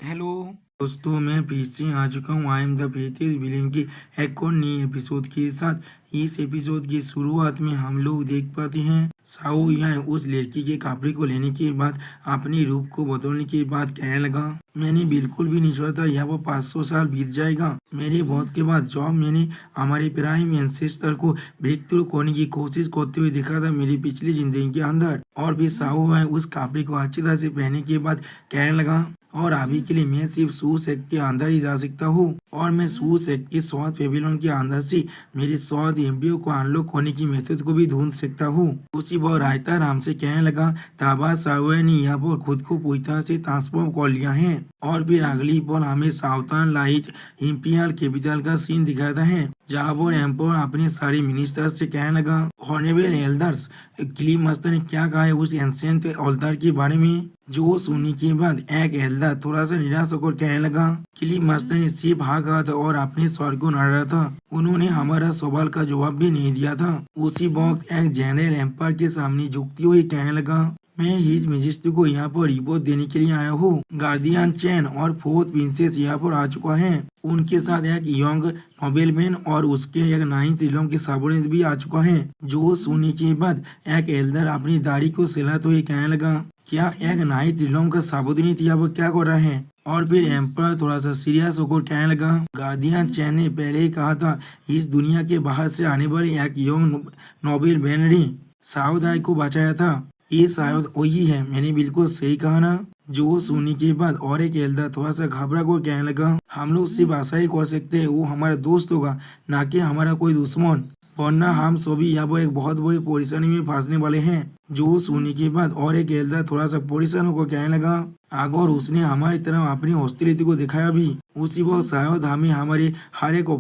Hello दोस्तों, मैं फिर से आ चुका हूँ आई एम द फेथियस विलेन की एक और नई एपिसोड के साथ। इस एपिसोड की शुरुआत में हम लोग देख पाते हैं साओ यहाँ उस लड़की के कपड़े को लेने के बाद अपने रूप को बदलने के बाद कहने लगा, मैंने बिल्कुल भी नहीं सोचा था यह वो 500 साल बीत जाएगा। मेरे मौत के बाद जब मैंने हमारे प्राइम एंसेस्टर को ब्रेक थ्रू करने की कोशिश करते हुए देखा था मेरी पिछली जिंदगी के अंदर। और फिर साओ यहाँ उस कपड़े को अच्छी तरह से पहनने के बाद कहने लगा, और अभी के लिए मैं सिर्फ सू सेक के अंदर ही जा सकता हूँ और मैं सू सेक के स्वाद पेविलियन के अंदर से मेरे स्वाद एम्ब्रियो को अनलॉक होने की मेथड को भी ढूंढ सकता हूँ। उसी वह रायता राम से कहने लगा, ताबा सावे ने यहाँ पर खुद को पूरी तरह से ट्रांसफॉर्म कर लिया है। और फिर अगली पल हमें साउथर्न लाइट इंपीरियल कैपिटल का सीन दिखाता है जहाँ पर एम्पर अपने सारे मिनिस्टर्स से कहने लगा, हॉनरेबल एल्डर्स, क्लीम मास्टर ने क्या कहा है उस एंशिएंट ऑल्टर के बारे में। जो सुनने के बाद एक एल्डर थोड़ा सा निराश होकर कहने लगा, क्लीम मास्टर ने सिर्फ हाँ कहा था और अपने स्वर को नड़ रहा था, उन्होंने हमारा सवाल का जवाब भी नहीं दिया था। उसी वक्त एक जनरल एम्पायर के सामने झुकती हुई कहने लगा, मैं हिज मेजेस्टी को यहाँ पर रिपोर्ट देने के लिए आया हूँ। गार्डियन चैन और फोर्थ प्रिंसेस यहाँ पर आ चुका है, उनके साथ एक यंग नोबेलमैन और उसके एक 9th इलम के सबोर्डिनेट भी आ चुका है। जो सुनने के बाद एक एल्डर अपनी दाढ़ी को सहलाते हुए कहने लगा, क्या एक 9th इलम का सबोर्डिनेट यहाँ पर क्या कर रहा है। और फिर एम्पर थोड़ा सा सीरियस होकर कहने लगा, गार्डियन चैन ने पहले ही कहा था इस दुनिया के बाहर से आने वाले एक यंग नोबेलमैन ने साउदाई को बचाया था, ये शायद वही है, मैंने बिल्कुल सही कहा ना। जो सुनने के बाद और एक एल्डर थोड़ा सा घबरा कर कहने लगा, हम लोग सिर्फ आशा ही कर सकते हैं वो हमारा दोस्त होगा, ना कि हमारा कोई दुश्मन, वरना हम सभी यहाँ पर एक बहुत बड़ी परेशानी में फंसने वाले हैं। जो सुनने के बाद और एक एल्डर थोड़ा सा परेशान होकर कहने लगा, अगर उसने हमारी तरफ अपनी हॉस्टिलिटी को दिखाया भी, उसी वक्त शायद हमें हमारे हर एक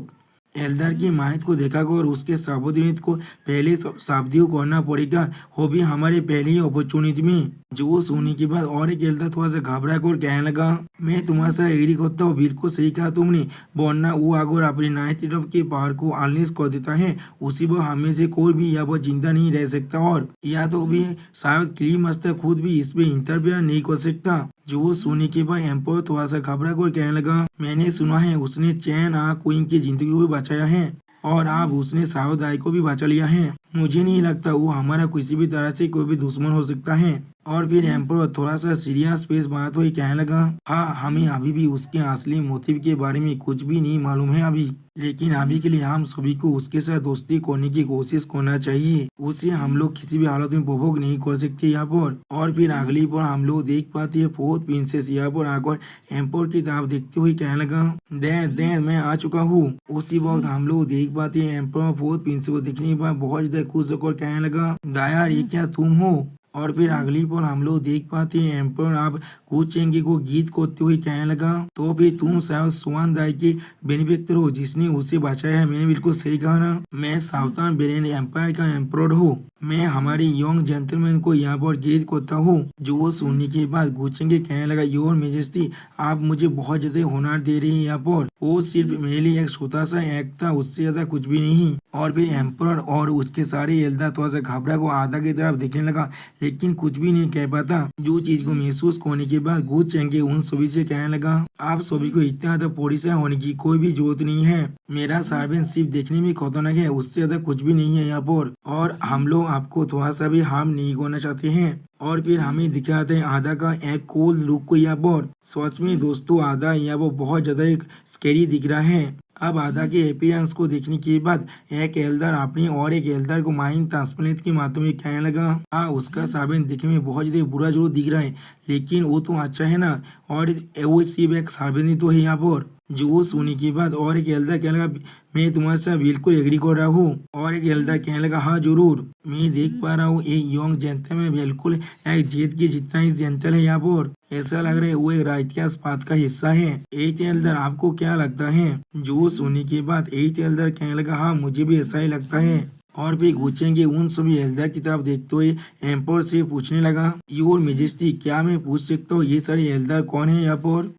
एल्डर की माहित को देखा और उसके सबोर्डिनेट को पहले शाब्दियों करना पड़ेगा, वो भी हमारे पहले ही अपॉर्चुनिटी में। जो सुनने के बाद और एक एल्डर थोड़ा सा घबरा कर कहने लगा, मैं तुम्हारे साथ एग्री करता हूँ, बिल्कुल सही कहा तुमने, वरना वो अगर अपने 9th इलम के पावर को अनलीश कर देता है उसी वक्त हमें से कोई भी यहाँ पर जिंदा नहीं रह सकता, और या तो भी शायद क्लीम मास्टर खुद भी इसमें इंटरफेयर नहीं कर सकता। जो सुनने के बाद एम्पर थोड़ा सा घबरा कर कहने लगा, मैंने सुना है उसने चैन आ क्वीन की जिंदगी को भी बचाया है और अब उसने साउदाई को भी बचा लिया है, मुझे नहीं लगता वो हमारा किसी भी तरह से कोई भी दुश्मन हो सकता है। और फिर एम्पर थोड़ा सा सीरियस फेस बनाते हुए कहने लगा, हाँ हमें अभी भी उसके असली मोटिव के बारे में कुछ भी नहीं मालूम है अभी, लेकिन अभी के लिए हम सभी को उसके साथ दोस्ती करने की कोशिश करना चाहिए, उसे हम लोग किसी भी हालत में उपभोग नहीं कर सकते यहाँ पर। और फिर अगली पर हम लोग देख पाते हैं फोर्थ प्रिंसेस यहाँ पर आकर एम्पर की तरफ देखते हुए कहने लगा, दे मैं आ चुका हूँ। उसी वक्त हम लोग देख पाते हैं एम्पर फोर्थ प्रिंसेस को देखने के बाद बहुत ज्यादा खुश होकर कहने लगा, दया ये क्या तुम हो। और फिर अगली पर हम लोग देख पाते हैं एम्पर आप कुचेंगे को गीत करते हुए कहने लगा, तो फिर तुम शायद स्वान दाई के बेनिफिक्टर हो जिसने उसे बचाया है, मैंने बिल्कुल सही कहा ना। मैं साउथर्न बेरेन एम्पायर का एम्पर हूँ, मैं हमारे यंग जेंटलमैन को यहाँ पर गीत करता हूँ। जो सुनने के बाद गुचेंगे कहने लगा, योर मेजेस्टी आप मुझे बहुत ज्यादा होनर दे रही है यहाँ पर, वो सिर्फ मेरे लिए एक छोटा सा एक्ट था, उससे ज्यादा कुछ भी नहीं। और फिर एम्पर और उसके सारे एल्डर थोड़ा सा घबरा को आधा की तरफ देखने लगा, लेकिन कुछ भी नहीं कह पाता। जो चीज को महसूस करने के बाद गुड चेंगे उन सभी से कहने लगा, आप सभी को इतना ज्यादा परेशान होने की कोई भी जरूरत नहीं है, मेरा सर्वेंट सिर्फ देखने में खतरनाक है, उससे ज्यादा कुछ भी नहीं है यहाँ पर, और हम लोग आपको थोड़ा सा भी हार्म नहीं करना चाहते हैं। और फिर हमें दिखाते हैं आधा का एक कोल लुक को यहाँ पर। सच में दोस्तों आधा यहाँ पर बहुत ज्यादा एक स्केरी दिख रहा है। अब आधा के अपीयरेंस को देखने के बाद एक एल्डर अपने और एक एल्डर को माइंड ट्रांसप्लेंट के माध्यम में कहने लगा, हाँ उसका साबिन दिखने में बहुत ज्यादा बुरा जरूर दिख रहा है, लेकिन वो तो अच्छा है ना, और वो सिर्फ एक साबिन ही तो है यहाँ पर। जो सुनने के बाद और एक एल्डर कहने लगा, मैं तुम्हारे साथ बिल्कुल एग्री कर रहा हूँ। और एक एल्डर कहने लगा, हाँ जरूर, मैं देख पा रहा हूँ एक यंग जेंटल में बिल्कुल एक जेट की जितना ही जेंटल है यहाँ पर, ऐसा लग रहा है वो एक राइटियस पाथ का हिस्सा है। एट एल्डर आपको क्या लगता है। जो सुनने के बाद एट एल्डर कहने लगा, हाँ मुझे भी ऐसा ही लगता है। और भी गुचेंगे उन सभी एल्डर की तरफ देखते हुए एम्पर से पूछने लगा, योर मेजेस्टी क्या मैं पूछ सकता हूँ ये सारे एल्डर कौन है यहाँ पर।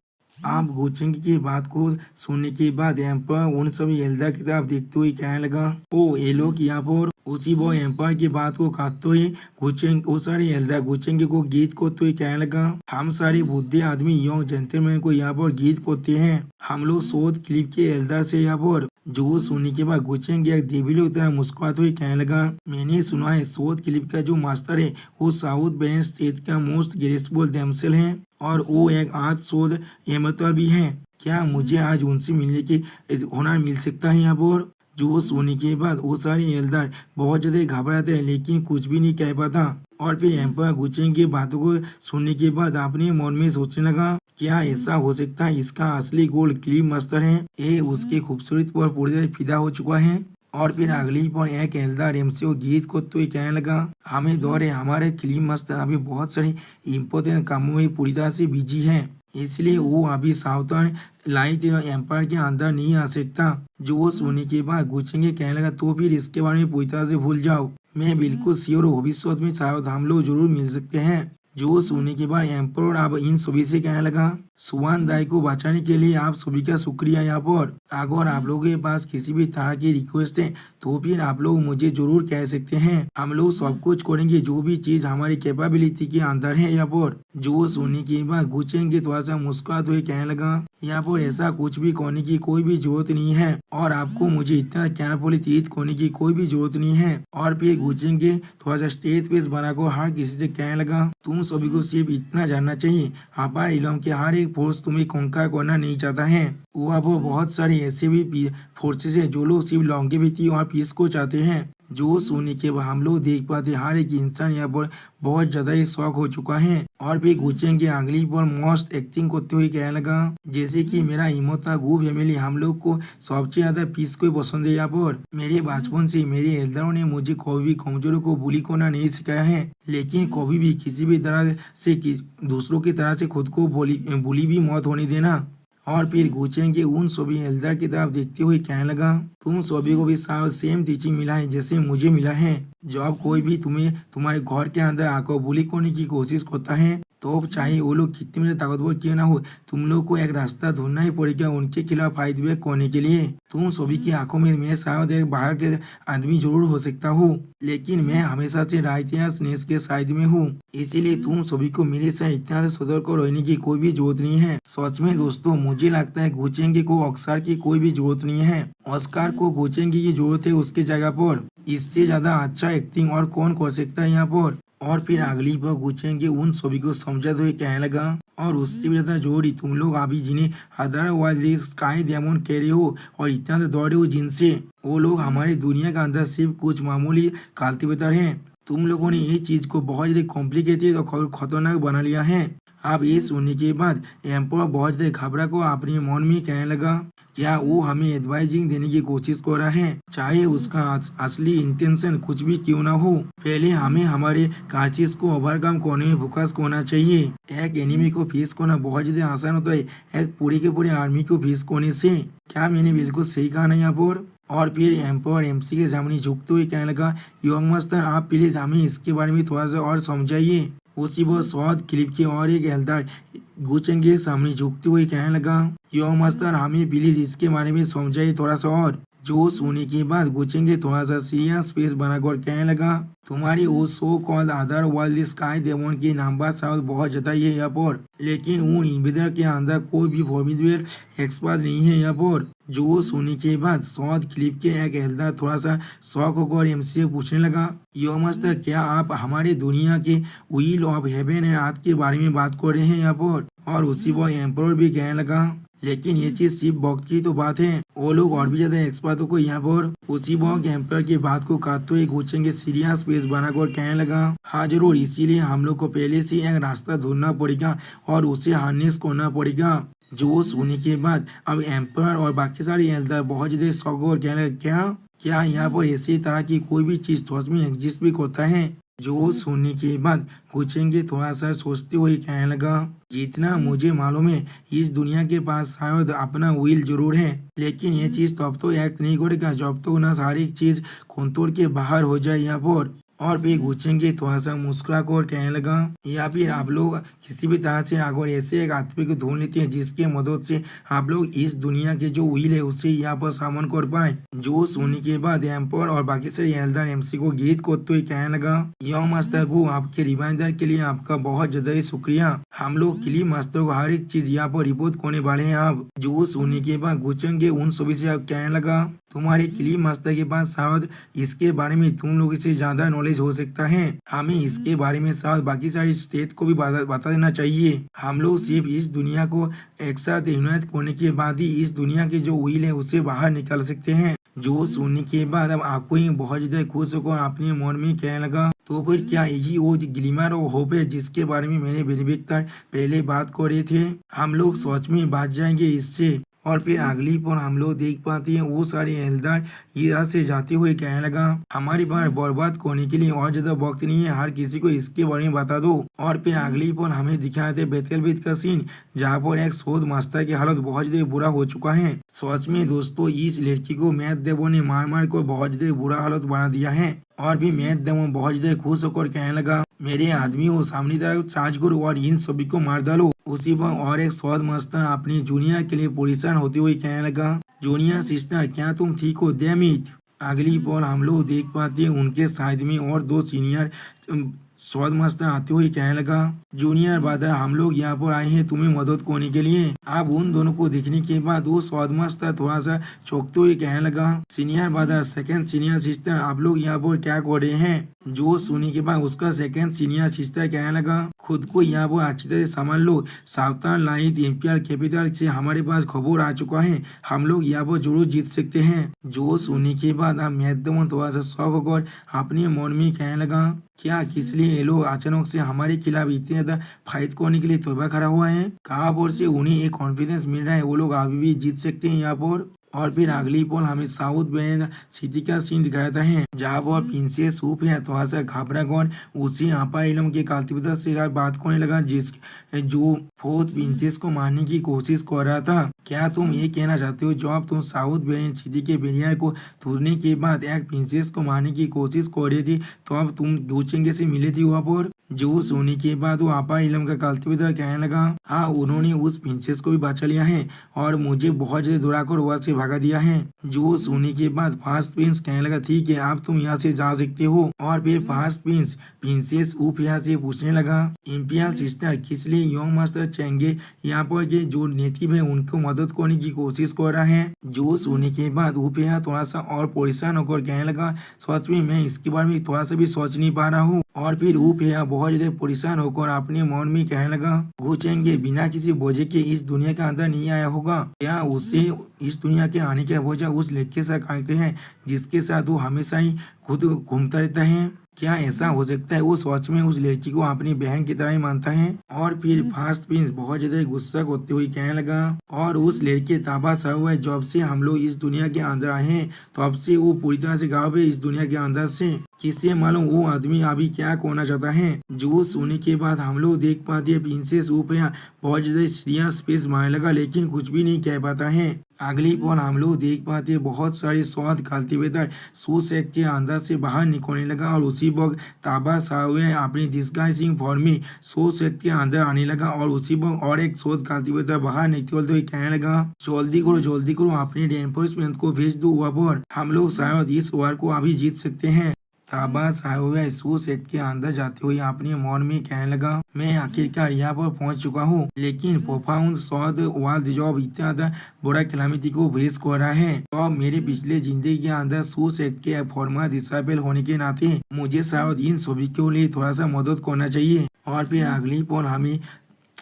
आप गुचेंगे की बात को सुनने के बाद एम्पर उन सभी एल्डर की तरफ देखते हुए कहने लगा, ओ ये लोग यहाँ पर उसी वो एम्पायर की बात को कहते हुए गुचेंग वो सारे एल्डर गुचेंगे को गीत को तो कहने लगा, हम सारे बुद्धि आदमी यंग जेंटलमैन को यहाँ पर गीत करते हैं। हम लोग शोध क्लिप के एल्डर से यहाँ पर जो सुनने के बाद गुचेंगे एक देविलों की तरह मुस्कुराते हुए कहने लगा, मैंने सुना है शोध क्लिप का जो मास्टर है वो साउथ बेन स्टेट का मोस्ट ग्रेसफुल दमसेल है और वो एक आज शोध एमेटर भी है। क्या मुझे आज उनसे मिलने की हुनर मिल सकता है यहाँ पर? जो सोने के बाद वो सारे एल्डर बहुत ज्यादा घबराते हैं लेकिन कुछ भी नहीं कह पाता। और फिर एम्पायर गुचेंग की बातों को सुनने के बाद अपने मन में सोचने लगा, क्या ऐसा हो सकता है इसका असली गोल क्लिप मास्टर है? ये उसके खूबसूरत पर पूरी तरह फिदा हो चुका है। और फिर अगली पर एक एल्डर एमसीओ गीत को तो कहने लगा, हमें दौर है हमारे क्लिप मास्टर अभी बहुत सारे इम्पोर्टेंट कामों में पूरी तरह से बिजी है, इसलिए वो अभी सावधान लाइट एम्पायर के अंदर नहीं आ सकता। जो वो सोने के बाद गुचेंगे कहने लगा, तो फिर इसके बारे में पूरी तरह से भूल जाओ, मैं बिल्कुल श्योर हूँ भविष्य में शायद हम लोग जरूर मिल सकते हैं। जो सोने के बाद एम्पायर अब इन सभी से कहने लगा, सुवान दाई को बचाने के लिए आप सभी का शुक्रिया। यहाँ पर अगर आप लोगों के पास किसी भी तरह की रिक्वेस्ट है तो फिर आप लोग मुझे जरूर कह सकते हैं, हम लोग सब कुछ करेंगे जो भी चीज हमारी कैपेबिलिटी के अंदर है। यहाँ पर जो सोने के बाद गुचेंगे थोड़ा सा मुस्कुराते हुए कहने लगा, यहाँ पर ऐसा कुछ भी करने की कोई भी जरूरत नहीं है और आपको मुझे इतना केयरफुली ट्रीट करने की कोई भी जरूरत नहीं है। और फिर गुचेंगे थोड़ा सा स्टेज पेस बनाकर हर किसी से कहने लगा, तुम सभी को सिर्फ इतना जानना चाहिए, हमारे इलम के हर एक फोर्स तुम्हें कंकर करना नहीं चाहता है। वो अब बहुत सारे ऐसे भी फोर्सेस है जो लोग सिर्फ लॉन्गेविटी और पीस को चाहते हैं। जो सुनने के बाद हम लोग देख पाते हर एक इंसान यहाँ पर बहुत ज्यादा ही शौक हो चुका है। और फिर गुचेंगे अगली पर मस्त एक्टिंग करते हुए कहने लगा, जैसे कि मेरा इमोता गो फैमिली हम लोग को सबसे ज्यादा पीस को पसंद है। यहाँ पर मेरे बचपन से मेरे एल्डरों ने मुझे कभी भी कमजोरों को बुली करना नहीं सिखाया है, लेकिन कभी भी किसी भी तरह से दूसरों की तरह से खुद को बुली भी मौत होने देना। और फिर गुचेंगे उन सभी एल्डर की तरफ देखते हुए कहने लगा, तुम सभी को भी शायद सेम टीचिंग मिला है जैसे मुझे मिला है। जब कोई भी तुम्हें तुम्हारे घर के अंदर आकर बुली करने की कोशिश करता है तो चाहे वो लोग कितने भी ताकतवर क्यों ना हो, तुम लोग को एक रास्ता ढूंढना ही पड़ेगा उनके खिलाफ फाइट बैक करने के लिए। तुम सभी की आंखों में मैं शायद एक बाहर के आदमी जरूर हो सकता हूँ, लेकिन मैं हमेशा से राइटियसनेस के साइड में हूँ, इसीलिए तुम सभी को मेरे साथ इतना सतर्क रहने की कोई भी जरूरत नहीं है। सच में दोस्तों मुझे लगता है गुचेंगे को ऑस्कर की कोई भी जरूरत नहीं है, ऑस्कर को गुचेंगे की जरूरत है उसके जगह पर। इससे ज्यादा अच्छा एक्टिंग और कौन कर सकता है यहाँ पर। और फिर अगली बार गुचेंगे उन सभी को समझाते हुए कहने लगा, और उससे भी ज्यादा जोड़ी तुम लोग अभी जिन्हें अदरवाइज स्काई डेमन कह रहे हो और इतना दौड़ रहे हो जिनसे, वो लोग हमारी दुनिया का अंदर सिर्फ कुछ मामूली कल्टिवेटर हैं। तुम लोगों ने ये चीज को बहुत ज्यादा कॉम्प्लिकेटेड और खतरनाक बना लिया है। अब ये सुनने के बाद एम्पायर बहुत ज्यादा घबरा को अपने मन में कहने लगा, क्या वो हमें एडवाइजिंग देने की कोशिश कर रहा है, चाहे उसका असली इंटेंशन कुछ भी क्यों ना हो। पहले हमें हमारे काचिस को ओवरकम करने में फोकस करना चाहिए। एक एनिमी को फेस करना बहुत ज्यादा आसान होता है एक पूरी के पूरे आर्मी को फेस करने से। क्या मैंने बिल्कुल सही कहा ना यहाँ पर। और फिर एम्पायर एमसी के सामने झुकते हुए कहने लगा, यंग मास्टर आप प्लीज हमें इसके बारे में थोड़ा सा और समझाइए। उसी वो शॉर्ट क्लिप के और एक एल्डर गुचेंगे के सामने झुकते हुए कहने लगा, यंग मास्टर हमें प्लीज इसके बारे में समझाइए थोड़ा सा और। जो सुनने के बाद गुचेंगे थोड़ा सा सीरियस फेस बनाकर कहने लगा, तुम्हारी वो so called other world sky demon की नंबर शायद बहुत ज्यादा ही है यहाँ पर, लेकिन उन इन्वेडर के अंदर कोई भी फॉर्मिडेबल एक्सपर्ट नहीं है यहाँ पर। जो सुनने के बाद शॉर्ट क्लिप के एक एल्डर थोड़ा सा शॉक होकर एमसी से पूछने लगा, यो मास्टर क्या आप हमारे दुनिया के wheel of heaven and earth के बारे में बात कर रहे हैं यहाँ पर। और उसी वो एम्पायर भी कहने लगा, लेकिन ये चीज सिर्फ वक्त की तो बात है, वो लोग और भी ज्यादा एक्सपर्टों को यहाँ पर। उसी वक्त एम्पायर की बात को काटते हुए गुचेंगे सीरियस फेस बनाकर कहने लगा, हाँ जरूर, इसीलिए हम लोग को पहले से एक रास्ता ढूंढना पड़ेगा और उसे हार्नेस करना पड़ेगा। जो सुनने के बाद अब एम्पायर और बाकी सारे एल्डर बहुत ज्यादा शौक और कहने लगे, क्या यहाँ पर इसी तरह की कोई भी चीज सच में एग्जिस्ट भी करता है। जो सुनने के बाद गुचेंगे थोड़ा सा सोचते हुए कहने लगा, जितना मुझे मालूम है इस दुनिया के पास शायद अपना व्हील जरूर है, लेकिन ये चीज तब तो एक्ट नहीं करेगा जब तो ना सारी चीज कंट्रोल के बाहर हो जाए यहाँ पर। और फिर घुसेंगे थोड़ा सा मुस्कुरा कर कहने लगा, या फिर आप लोग किसी भी तरह से अगर ऐसे एक आदमी को ढूंढ लेते हैं जिसके मदद से आप लोग इस दुनिया के जो व्हील है उसे यहाँ पर सामन कर पाए। जो सुनने के बाद एम्पर और बाकी सारे एल्डर एमसी को गीत करते हुए कहने लगा, यह मास्टर को आपके रिमाइंडर के लिए आपका बहुत ज्यादा ही शुक्रिया। हम लोग क्लिप मास्टर को हर एक चीज यहाँ पर रिपोर्ट करने वाले हैं। आप जो सुनने के बाद घुसेंगे उन सभी से कहने लगा, तुम्हारे क्लिप मास्टर के पास शायद इसके बारे में तुम लोगों से ज्यादा नॉलेज हो सकता है। हमें इसके बारे में शायद बाकी सारी स्टेट को भी बता देना चाहिए। हम लोग सिर्फ इस दुनिया को एक साथ यूनाइट करने के बाद ही इस दुनिया के जो व्हील है उसे बाहर निकाल सकते हैं। जो सुनने के बाद अब आपको ही बहुत ज्यादा खुश होकर अपने मन में कहने लगा, तो फिर क्या यही वो ग्लिमर और होप है जिसके बारे में मैंने बेनिफिक्टर पहले बात कर रहे थे। हम लोग सोच में बच जाएंगे इससे। और फिर अगली पर हम लोग देख पाते हैं वो सारे एल्डर यहाँ से जाते हुए कहने लगा, हमारी बार बर्बाद करने के लिए और ज्यादा वक्त नहीं है, हर किसी को इसके बारे में बता दो। और फिर अगली पर हमें दिखाते थे बेतलबीत का सीन, जहाँ पर एक शोध मास्टर की हालत बहुत ज्यादा बुरा हो चुका है। सच में दोस्तों इस लड़की को मैथ देवो ने मार मार को बहुत ज्यादा बुरा हालत बना दिया है। और भी मैथ देवो बहुत ज्यादा खुश होकर कहने लगा, मेरे आदमी वो सामने तरफ चार्ज करो और इन सभी को मार डालो। उसी पर और एक शोध मास्टर अपनी जूनियर के लिए परेशान होते हुए कहने लगा, जूनियर सिस्टर क्या तुम ठीक हो? Damn it. अगली पल हम लोग देख पाते हैं उनके साइड में और दो सीनियर शोध मास्टर आते हुए कहने लगा, जूनियर ब्रदर हम लोग यहाँ पर आए हैं तुम्हें मदद करने के लिए। अब उन दोनों को देखने के बाद वो शोध मास्टर थोड़ा सा चौंकते हुए कहने लगा, senior brother second senior sister आप लोग यहाँ पर क्या कर रहे हैं? जो सुनने के बाद उसका सेकंड सीनियर सिस्टर कहने लगा, खुद को यहाँ पर अच्छी तरह संभाल लो, सावधान लाइट एम्पियर कैपिटल से हमारे पास खबर आ चुका है, हम लोग यहाँ पर जरूर जीत सकते हैं। जो सुनने के बाद हम मैथमन थोड़ा सा शौक होकर अपने मन में कहने लगा, क्या किस लिए ये लोग अचानक से हमारे खिलाफ इतने ज्यादा फाइट करने के लिए तोबा खड़ा हुआ है? कहाँ पर से उन्हें एक कॉन्फिडेंस मिल रहा है वो लोग अभी भी जीत सकते हैं यहाँ पर। और फिर अगली पल हमें साउथ बेन सिटी का सीन दिखाता है, जहाँ पर प्रिंसेस सूप है थोड़ा सा घबरा कर उसी आपा इलम के काल्तिपिता से बात करने लगा, जिस जो फोर्थ प्रिंसेस को मारने की कोशिश कर रहा था। क्या तुम ये कहना चाहते हो जब तुम साउथ बेन सिटी के बैरियर को तोड़ने के बाद एक प्रिंसेस को मारने की कोशिश कर रही थी तो अब तुम दूचेंगे से मिले थी वहाँ पर? जो सोने के बाद वो आपा इलम का काल्तिपिता कहने लगा, हाँ उन्होंने उस प्रिंसेस को भी बचा लिया है और मुझे बहुत ज्यादा दौड़ाकर वहां से भगा दिया है। जो सोने के बाद फास्ट प्रिंस कहने लगा, ठीक है अब तुम यहाँ से जा सकते हो। और फिर फास्ट प्रिंस प्रिंसेस ऊप यहाँ से पूछने लगा, इम्पियल सिस्टर किस लिए यंग मास्टर चेंगे यहाँ पर के जो नेटिव है उनको मदद करने की कोशिश कर रहा है। जो सोने के बाद ऊप यहाँ थोड़ा सा और परेशान होकर कहने लगा, सच में मैं इसके बारे में थोड़ा सा भी सोच नहीं पा रहा हूँ। और फिर ऊप यहाँ बहुत ज्यादा परेशान होकर अपने मन में कहने लगा, घुसेंगे बिना किसी वजह के इस दुनिया के अंदर नहीं आया होगा, क्या उसे इस दुनिया के आने की वजह उस लड़के के साथ करते हैं जिसके साथ वो हमेशा ही खुद घूमता रहता है? क्या ऐसा हो सकता है वो सच में उस लड़की को अपनी बहन की तरह ही मानता है? और फिर फास्ट प्रिंस बहुत ज्यादा गुस्सा करते हुए कहने लगा, और उस लड़के ताबा सा हुआ है जब से हम लोग इस दुनिया के अंदर आए हैं तब से वो पूरी तरह से गायब है इस दुनिया के अंदर से। किससे मालूम वो आदमी अभी क्या करना चाहता है। जो सोने के बाद हम लोग देख पाते हैं प्रिंसेस ऊपर बहुत ज्यादा सीरियस स्पेस मारने लगा लेकिन कुछ भी नहीं कह पाता है। अगली पल हम लोग देख पाते हैं बहुत सारे स्वाद कल्टीवेटर सूसेक के अंदर से बाहर निकलने लगा और उसी वक्त ताबा सावे अपनी डिस्गाइजिंग फॉर्म में सूसेक के अंदर आने लगा और उसी वक्त और एक शोध कल्टीवेटर बाहर निकलते हुए कहने लगा, जल्दी करो अपने रेनफोर्समेंट को भेज दो वहाँ पर, हम लोग शायद इस वार को अभी जीत सकते हैं। ताबा सावे सूसेक के अंदर जाते हुए अपने मन में कहने लगा, मैं आखिरकार यहाँ पर पहुंच चुका हूँ लेकिन प्रोफाउंड शॉट वर्ल्ड जॉब इतना बड़ा कैलामिटी को फेस कर रहा है। तो मेरे पिछले जिंदगी के अंदर सूसेक के फॉर्मर डिसेबल होने के नाते मुझे शायद इन सभी के लिए थोड़ा सा मदद करना चाहिए। और फिर अगली पल हमें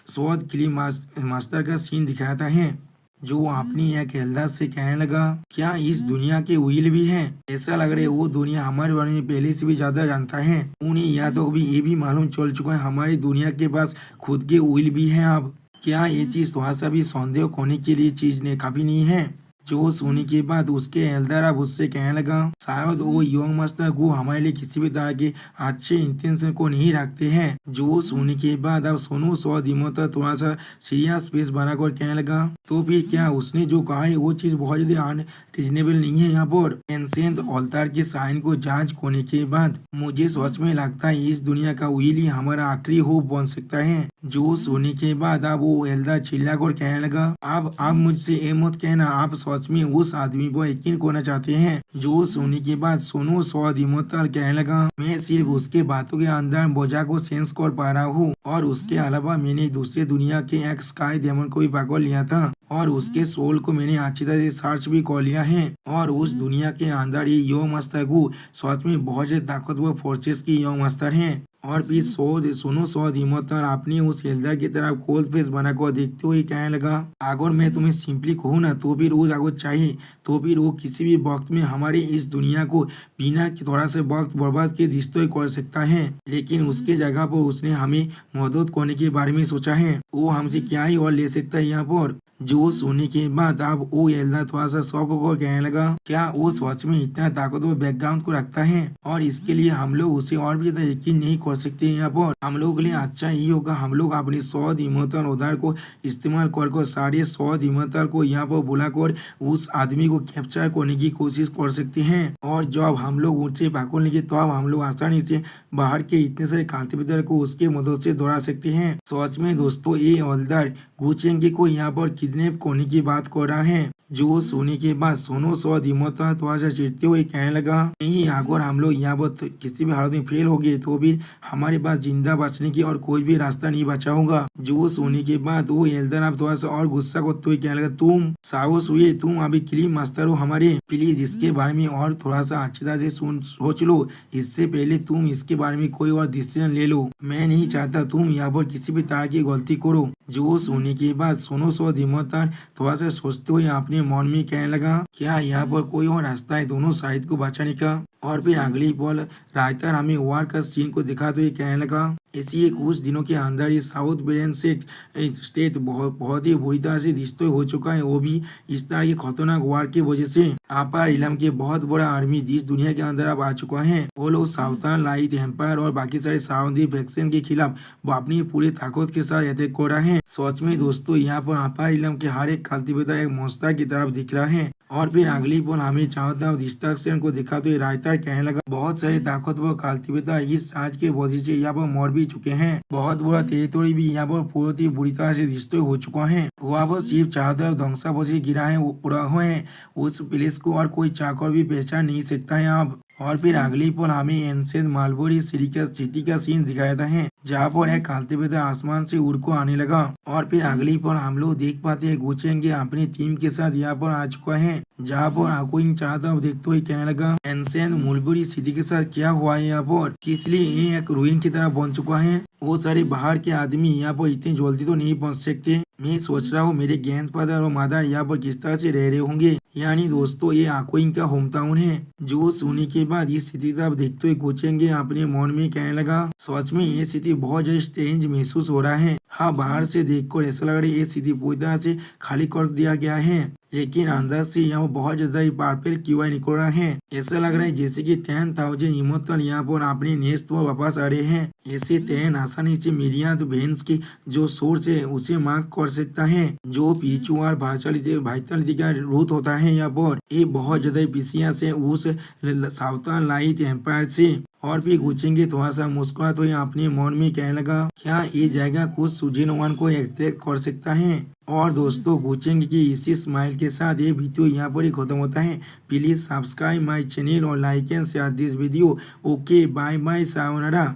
शोध क्लिप मास्टर का सीन दिखाता है, जो अपनी एक एल्डर से कहने लगा, क्या इस दुनिया के व्हील भी हैं? ऐसा लग रहा है वो दुनिया हमारे बारे में पहले से भी ज्यादा जानता है। उन्हें या तो अभी ये भी मालूम चल चुका है हमारी दुनिया के पास खुद के व्हील भी हैं। अब क्या ये चीज थोड़ा सा भी संदेह होने के लिए चीज ने काफी नहीं है? जो सोने के बाद उसके एल्डर अब उससे कहने लगा, शायद वो यंग मास्टर गो हमारे लिए किसी भी तरह के अच्छे इंटेंशन को नहीं रखते हैं। जो सोने के बाद अब सोनू सौ दिनों तक थोड़ा सा सीरियस फेस बनाकर कहने लगा, तो फिर क्या उसने जो कहा है वो चीज बहुत ज्यादा अनरीजनेबल नहीं है। यहाँ पर एंशिएंट ऑल्टर के साइन को जांच होने के बाद मुझे सच में लगता है इस दुनिया का विल ही हमारा आखिरी होप बन सकता है। जो सोने के बाद अब वो एल्डर चिल्लाकर कहने लगा, अब आप मुझसे ये मत कहना आप सच में उस आदमी पर यकीन करना चाहते हैं। जो सोने के बाद सोनू सौ दिनों तक कहने लगा, मैं सिर्फ उसके बातों के अंदर बोझा को सेंस कर पा रहा हूँ, और उसके अलावा मैंने दूसरे दुनिया के एक स्काई डेमन को भी पकड़ लिया था, और उसके सोल को मैंने अच्छी तरह से सर्च भी कर लिया है, और उस दुनिया के अंदर ये यंग मास्टर को सच में बहुत से ताकतवर फोर्सेस की यंग मास्टर हैं। और फिर सोनू सौ दिमोतर अपनी उस एल्डर की तरफ कोल्ड फेस बनाकर देखते हुए कहने लगा, अगर मैं तुम्हें सिंपली कहूँ ना तो फिर वो अगर चाहिए तो फिर वो किसी भी वक्त में हमारे इस दुनिया को बिना थोड़ा से वक्त बर्बाद के डिस्ट्रॉय कर सकता है, लेकिन उसके जगह पर उसने हमें मदद करने के बारे में सोचा है। वो हमसे क्या ही और ले सकता है यहाँ पर। जो सोने के बाद अब वो एल्डर थोड़ा सा शौक होकर कहने लगा, क्या वो सच में इतना ताकतवर बैकग्राउंड को रखता है, और इसके लिए हम लोग उसे और भी ज्यादा यकीन नहीं कर सकते। यहाँ पर हम लोग के लिए अच्छा ही होगा हम लोग अपने 100 इमोटल उधार को इस्तेमाल कर साढ़े 100 इमोटल को यहाँ पर बुलाकर उस आदमी को कैप्चर करने की कोशिश कर सकते हैं, और जब हम लोग ऊंचे पकड़ लेंगे तो अब हम लोग आसानी से बाहर के इतने सारे खाते पितर को उसके मदद से दौड़ा सकते हैं। सच में दोस्तों ये एल्डर गुचेंगे को यहाँ पर किडनैप करने की बात कर रहा है। जो सोने के बाद सोनू सौ दिमोता थोड़ा सा चिढ़ते हुए कहने लगा, नहीं अगर हम लोग यहाँ पर किसी भी हालत में फेल हो गए तो भी हमारे पास जिंदा बचने की और कोई भी रास्ता नहीं बचा होगा। जो सोने के बाद वो एल्डर अब थोड़ा सा और गुस्सा करते हुए कहने लगा, तुम साहस हुए तुम अभी क्लीन मास्टर हो हमारे, प्लीज इसके बारे में और थोड़ा सा अच्छी तरह से सोच लो, इससे पहले तुम इसके बारे में कोई और डिसीजन ले लो। मैं नहीं चाहता तुम यहाँ पर किसी भी तरह की गलती करो। जो सोने के बाद सोनू सौ दिमोता थोड़ा सा सोचते हुए अपने मन में कहने लगा, क्या यहाँ पर कोई और रास्ता है दोनों साइड को बचाने का। और फिर अगली पल राइटर हमें वार का सीन को दिखाते हुए कहने लगा, इसी कुछ दिनों के अंदर ये साउथ ब्रेन से स्टेट बहुत ही बुरी तरह से डिस्ट्रॉय हो चुका है, वो भी इस तरह की खतरनाक वार की वजह से। अपर इलम के बहुत बड़ा आर्मी जिस दुनिया के अंदर अब आ चुका है, वो लोग साउथर्न लाइट एम्पायर और बाकी सारे साउदी फैक्शन के खिलाफ वो अपनी पूरी ताकत के साथ अटैक कर रहा है। सच में दोस्तों यहाँ पर अपर इलम के हर एक कल्टिवेटर एक मॉन्स्टर की तरफ दिख रहा है। और फिर अगली पल हमें चारों तरफ डिस्ट्रक्शन को दिखाते हुए राइटर कहने लगा, बहुत सारे ताकतवर कल्टिवेटर इस साज के वजह से यहाँ पर मर भी चुके हैं, बहुत बड़ा टेरिटोरी भी यहाँ पर बहुत ही बुरी तरह से डिस्ट्रॉय हो चुका है। वहाँ पर सिर्फ चारों तरफ ध्वंसावशेष गिरा है पूरा है, उस प्लेस को और कोई चाकर भी पहचान नहीं सकता है अब। और फिर अगली पल हमें एंशिएंट मालबोरी सिटी का सीन दिखाया है, जहाँ पर एक कल्टिवेटर आसमान से उड़ को आने लगा। और फिर अगली पल हम लोग देख पाते हैं गुचेंगे अपनी टीम के साथ यहाँ पर आ चुका है, जहाँ पर आकोइंग चाहता हूँ देखते हुए कहने लगा, एंशिएंट मालबोरी सिटी के साथ क्या हुआ है यहाँ पर, किस लिए ये एक रूइन की तरह बन चुका है। वो सारे बाहर के आदमी यहाँ पर इतनी जल्दी तो नहीं पहुँच सकते। मैं सोच रहा हूँ मेरे ग्रैंडफादर और मदर यहाँ पर किस तरह से रह रहे होंगे। यानी दोस्तों ये आकोइंग का होम टाउन है। जो सुनने के बाद इस स्थिति तरफ देखते हुए गुचेंगे अपने मन में कहने लगा, सच में ये स्थिति बहुत ज्यादा स्ट्रेंज महसूस हो रहा है। हाँ बाहर से देखकर ऐसा लग रहा है ये स्थिति पूरी तरह से खाली कर दिया गया है, लेकिन अंदर से यहाँ बहुत ज्यादा ही परफेक्ट क्यूआई निकल रहा है। ऐसा लग रहा है जैसे कि 10,000 इमोटल यहाँ पर अपने नेस्ट पर वापस आ रहे हैं। ऐसे 10 आसानी से मिलियन वेन्स की जो सोर्स है उसे मार्क कर सकता है, जो पिचुआर वाइटलिटी का रूट होता है यहाँ पर। ये बहुत ज्यादा पीसिया से उस साउथर्न लाइट एम्पायर से। और भी गुचेंगे थोड़ा सा मुस्कुरा तो अपने मन में कहने लगा, क्या ये जगह कुछ सुजीन वन को अट्रैक्ट कर सकता है। और दोस्तों गुचेंगे की इसी स्माइल के साथ ये वीडियो यहाँ पर ही खत्म होता है। प्लीज सब्सक्राइब माय चैनल और like and share this video. Okay bye bye sayonara.